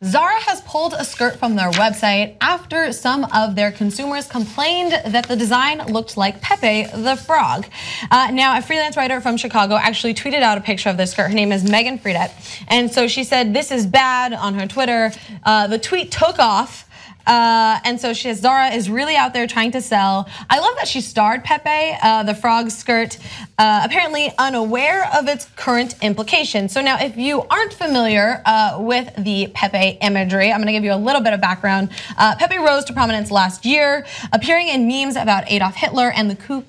Zara has pulled a skirt from their website after some of their consumers complained that the design looked like Pepe the Frog. Now, a freelance writer from Chicago actually tweeted out a picture of this skirt. Her name is Meagan Fredette. And so she said, "This is bad" on her Twitter. The tweet took off. And so she says Zara is really out there trying to sell. I love that she starred Pepe, the frog skirt, apparently unaware of its current implications. So now if you aren't familiar with the Pepe imagery, I'm gonna give you a little bit of background. Pepe rose to prominence last year, appearing in memes about Adolf Hitler and the Ku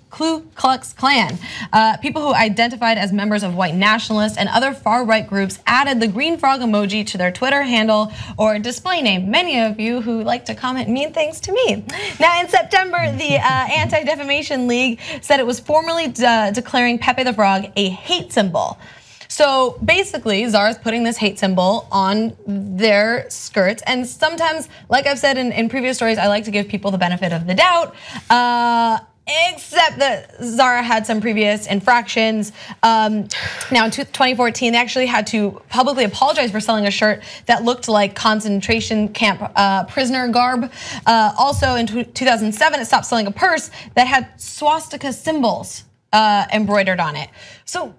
Klux Klan. People who identified as members of white nationalists and other far-right groups added the green frog emoji to their Twitter handle or display name. Many of you who like to comment mean things to me. Now in September, the Anti-Defamation League said it was formally declaring Pepe the Frog a hate symbol. So basically, Zara's putting this hate symbol on their skirts. And sometimes, like I've said in previous stories, I like to give people the benefit of the doubt. Except that Zara had some previous infractions. Now in 2014, they actually had to publicly apologize for selling a shirt that looked like concentration camp prisoner garb. Also in 2007, it stopped selling a purse that had swastika symbols embroidered on it. So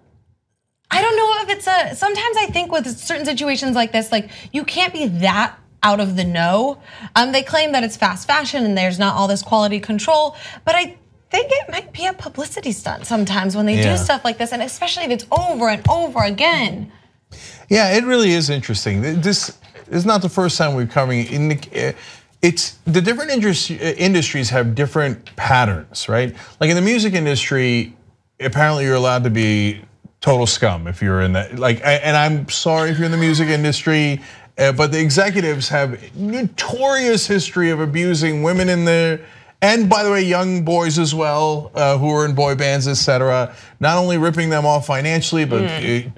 I don't know if it's sometimes I think with certain situations like this, like you can't be that out of the know. They claim that it's fast fashion and there's not all this quality control, but I think it might be a publicity stunt sometimes when they do stuff like this, and especially if it's over and over again. Yeah, it really is interesting. This is not the first time we've come in. It's the different industries have different patterns, right? Like in the music industry, apparently you're allowed to be total scum if you're in that. Like, and I'm sorry if you're in the music industry, but the executives have notorious history of abusing women in there. And by the way, young boys as well, who are in boy bands, etc. Not only ripping them off financially, but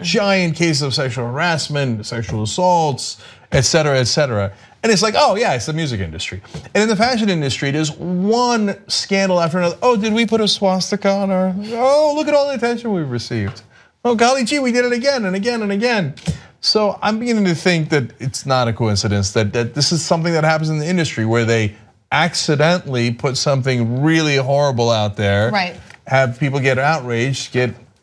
giant cases of sexual harassment, sexual assaults, etc., etc. And it's like, oh yeah, it's the music industry. And in the fashion industry, there's one scandal after another. Oh, did we put a swastika on our? Oh, look at all the attention we've received. Oh, golly gee, we did it again and again and again. So I'm beginning to think that it's not a coincidence that this is something that happens in the industry where they accidentally put something really horrible out there, right? Have people get outraged,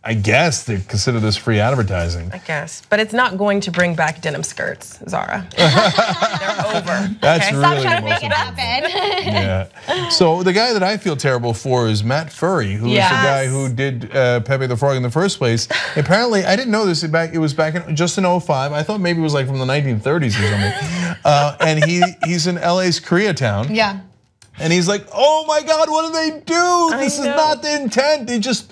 I guess they consider this free advertising. I guess, but it's not going to bring back denim skirts, Zara. They're over. That's okay? really Stop trying to make it happen. Yeah. So the guy that I feel terrible for is Matt Furry, who is the guy who did Pepe the Frog in the first place. Apparently, I didn't know this. It was back in just in 2005. I thought maybe it was like from the 1930s or something. And he's in LA's Koreatown. Yeah. And he's like, oh my God, what did they do? This is not the intent. They just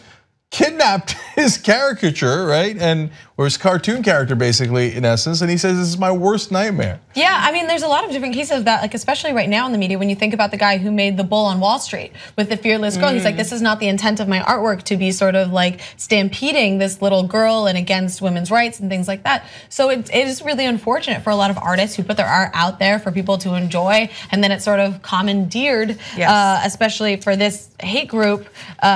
kidnapped his caricature, right? Or his cartoon character, basically, in essence. And he says, this is my worst nightmare. Yeah, I mean, there's a lot of different cases of that, like especially right now in the media, when you think about the guy who made the Bull on Wall Street with the fearless girl. He's like, this is not the intent of my artwork to be sort of like stampeding this little girl and against women's rights and things like that. So it is really unfortunate for a lot of artists who put their art out there for people to enjoy, and then it's sort of commandeered, especially for this hate group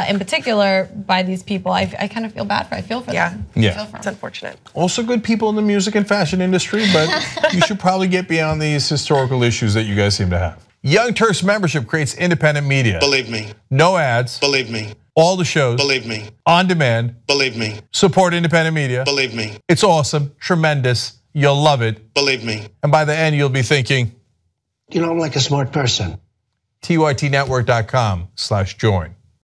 in particular by these people. I kind of feel bad for. I feel for them. Yeah, it's unfortunate. Also good people in the music and fashion industry, but you should probably get beyond these historical issues that you guys seem to have. Young Turks membership creates independent media. Believe me. No ads. Believe me. All the shows. Believe me. On demand. Believe me. Support independent media. Believe me. It's awesome, tremendous. You'll love it. Believe me. And by the end, you'll be thinking, you know, I'm like a smart person. tytnetwork.com/join.